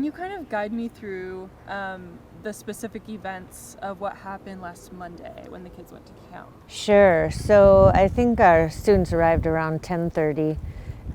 you kind of guide me through the specific events of what happened last Monday when the kids went to camp? Sure. So I think our students arrived around 10:30,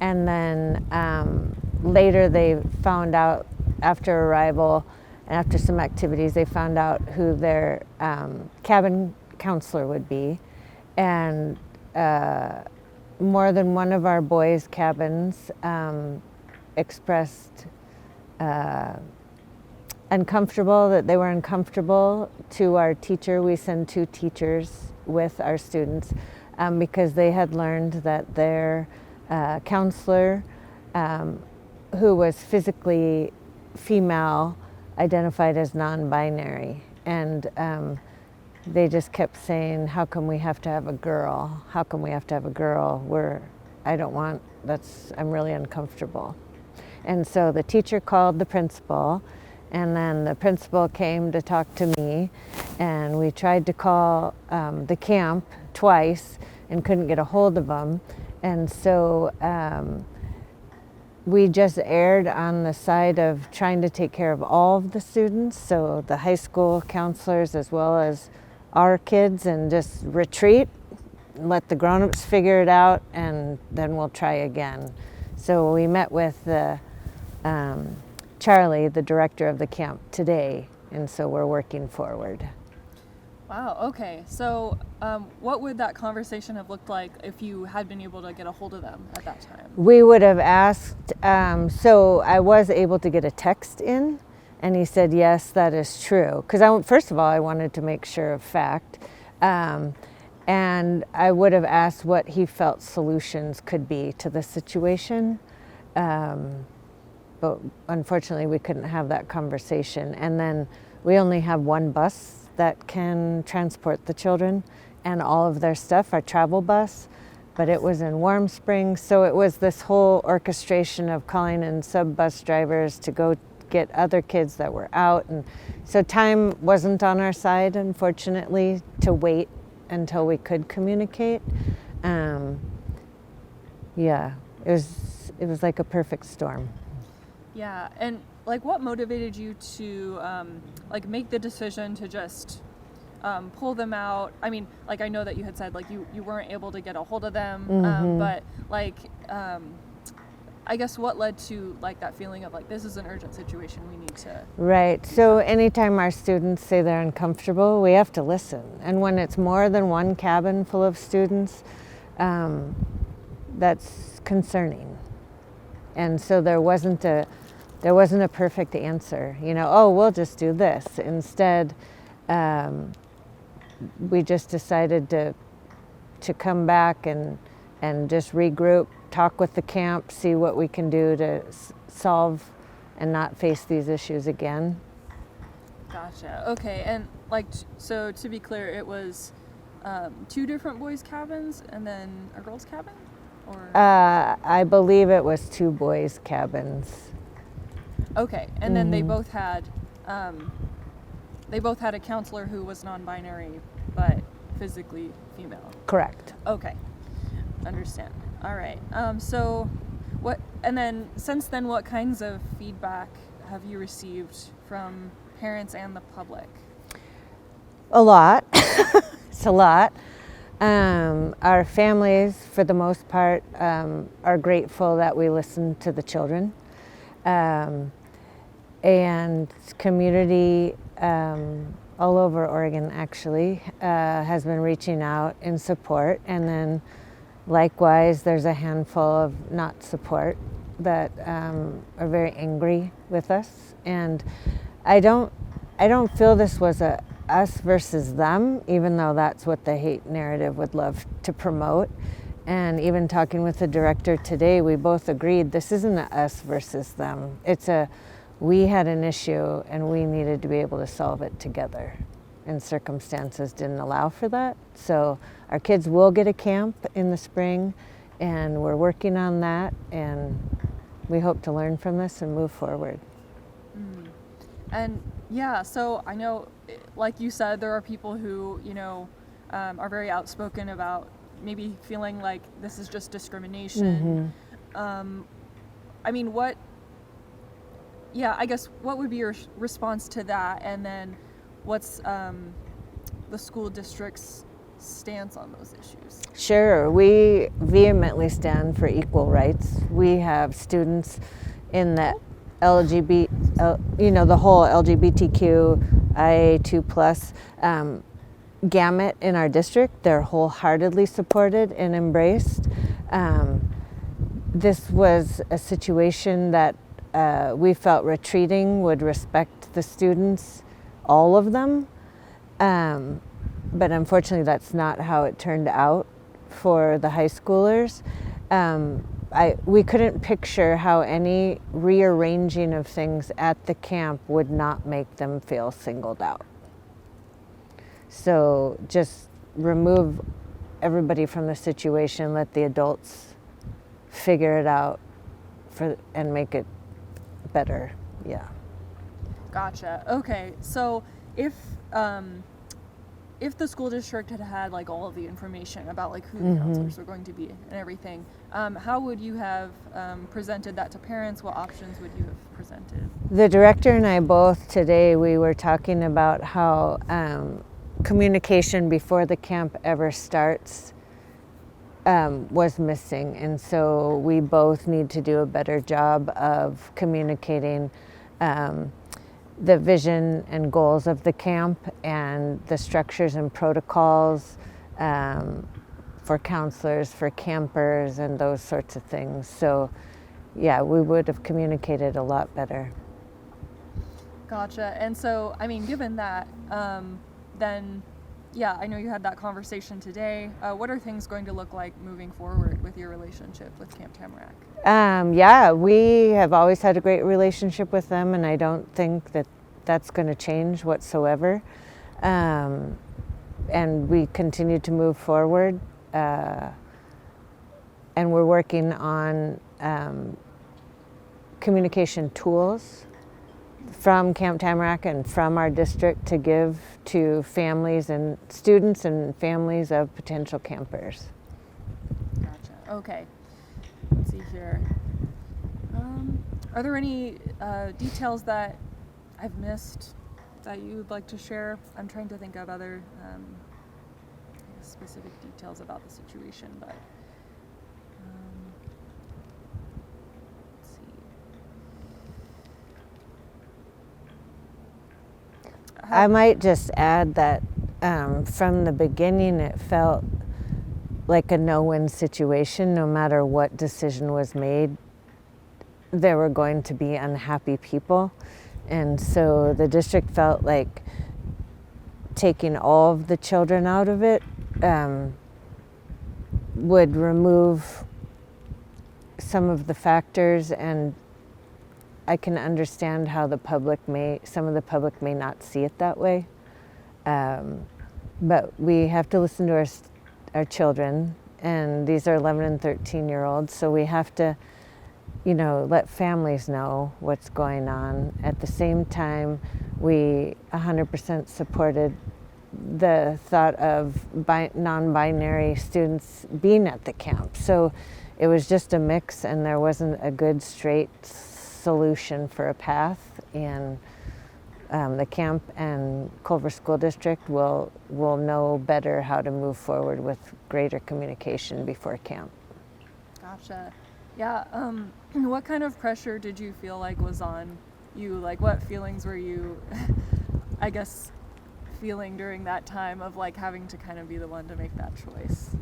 and then later they found out after arrival and after some activities, they found out who their cabin counselor would be. And more than one of our boys' cabins expressed that they were uncomfortable to our teacher. We send 2 teachers with our students because they had learned that their counselor, who was physically female, identified as non-binary, and they just kept saying, "How come we have to have a girl? How come we have to have a girl? I'm really uncomfortable." And so the teacher called the principal, and then the principal came to talk to me, and we tried to call the camp twice and couldn't get a hold of them. And so we just erred on the side of trying to take care of all of the students, so the high school counselors as well as our kids, and just retreat, let the grown-ups figure it out, and then we'll try again. So we met with Charlie, the director of the camp, today, and so we're working forward. Wow, okay. So what would that conversation have looked like if you had been able to get a hold of them at that time? We would have asked, so I was able to get a text in, and he said, yes, that is true. Because first of all, I wanted to make sure of fact. And I would have asked what he felt solutions could be to the situation. But unfortunately, we couldn't have that conversation. And then we only have one bus that can transport the children and all of their stuff, our travel bus. But it was in Warm Springs, so it was this whole orchestration of calling in sub-bus drivers to go get other kids that were out. And so time wasn't on our side, unfortunately, to wait until we could communicate. Yeah, it was like a perfect storm. Yeah, and like what motivated you to like make the decision to just pull them out? I mean, like I know that you had said like you weren't able to get a hold of them, but like I guess what led to like that feeling of like this is an urgent situation, we need to... Right, so anytime our students say they're uncomfortable, we have to listen. And when it's more than one cabin full of students, that's concerning. And so there wasn't a perfect answer, we'll just do this. Instead, we just decided to come back and just regroup, talk with the camp, see what we can do to solve and not face these issues again. Gotcha. Okay, and like so to be clear, it was 2 different boys' cabins and then a girls' cabin, or? I believe it was 2 boys' cabins. Okay, and then they both had a counselor who was non-binary but physically female. Correct. Okay, understand. All right. So, since then, what kinds of feedback have you received from parents and the public? A lot. It's a lot. Our families, for the most part, are grateful that we listen to the children. And community all over Oregon, actually, has been reaching out in support. And then likewise, there's a handful of not support that are very angry with us. And I don't feel this was a us versus them, even though that's what the hate narrative would love to promote. And even talking with the director today, we both agreed this isn't a us versus them. It's we had an issue and we needed to be able to solve it together. And circumstances didn't allow for that. So our kids will get a camp in the spring, and we're working on that, and we hope to learn from this and move forward. And yeah, so I know, like you said, there are people who, are very outspoken about maybe feeling like this is just discrimination. I mean, yeah, I guess what would be your response to that, and then what's the school district's stance on those issues? Sure, we vehemently stand for equal rights. We have students in the the whole LGBTQ, IA2 plus gamut in our district. They're wholeheartedly supported and embraced. This was a situation that we felt retreating would respect the students, all of them. But unfortunately, that's not how it turned out for the high schoolers. We couldn't picture how any rearranging of things at the camp would not make them feel singled out. So just remove everybody from the situation, let the adults figure it out and make it better. Yeah. Gotcha. Okay, so if the school district had like all of the information about like who the counselors were going to be and everything, how would you have presented that to parents? What options would you have presented? The director and I both today, we were talking about how communication before the camp ever starts was missing, and so we both need to do a better job of communicating the vision and goals of the camp and the structures and protocols for counselors, for campers, and those sorts of things. So yeah, we would have communicated a lot better. Gotcha. And so, I mean, given that, then, yeah, I know you had that conversation today. What are things going to look like moving forward with your relationship with Camp Tamrack? Yeah, we have always had a great relationship with them, and I don't think that that's going to change whatsoever. And we continue to move forward, and we're working on communication tools from Camp Tamarack and from our district to give to families and students and families of potential campers. Gotcha. Okay. Let's see here. Are there any details that I've missed that you would like to share? I'm trying to think of other specific details about the situation, but let's see. I might just add that from the beginning it felt like a no-win situation. No matter what decision was made, there were going to be unhappy people. And so the district felt like taking all of the children out of it would remove some of the factors, and I can understand how some of the public may not see it that way. But we have to listen to our children, and these are 11 and 13-year-olds, so we have to let families know what's going on. At the same time, we 100% supported the thought of non-binary students being at the camp. So it was just a mix, and there wasn't a good straight solution for a path. And the camp and Culver School District will know better how to move forward with greater communication before camp. Gotcha. Yeah. What kind of pressure did you feel like was on you? Like, what feelings were you, I guess, feeling during that time of like having to kind of be the one to make that choice?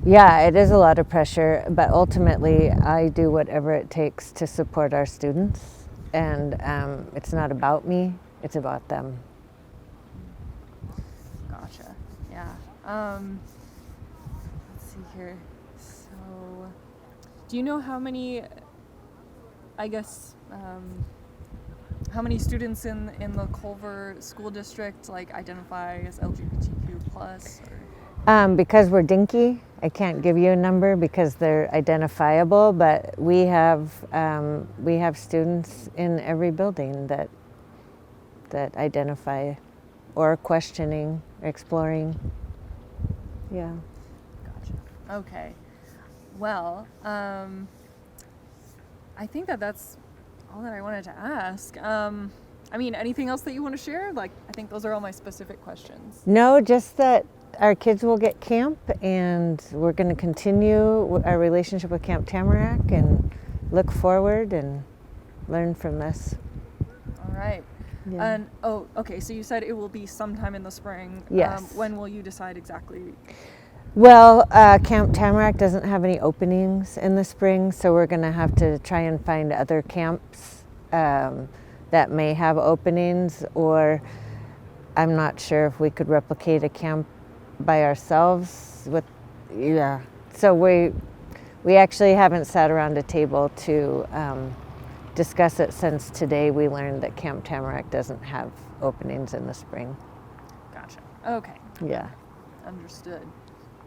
Yeah, it is a lot of pressure, but ultimately I do whatever it takes to support our students, and it's not about me, it's about them. Gotcha. Yeah. Let's see here. So, do you know how many, I guess, how many students in the Culver School District like identify as LGBTQ plus? Because we're dinky, I can't give you a number because they're identifiable, but we have students in every building that identify or questioning, exploring. Yeah. Gotcha. Okay. Well, I think that's all that I wanted to ask. I mean, anything else that you want to share? Like, I think those are all my specific questions. No, just that our kids will get camp, and we're going to continue our relationship with Camp Tamarack and look forward and learn from this. All right. Yeah. And okay. So you said it will be sometime in the spring. Yes. When will you decide exactly? Well, Camp Tamarack doesn't have any openings in the spring, so we're going to have to try and find other camps that may have openings, or I'm not sure if we could replicate a camp by ourselves with, yeah. So we actually haven't sat around a table to discuss it since today we learned that Camp Tamarack doesn't have openings in the spring. Gotcha. Okay. Yeah. Understood.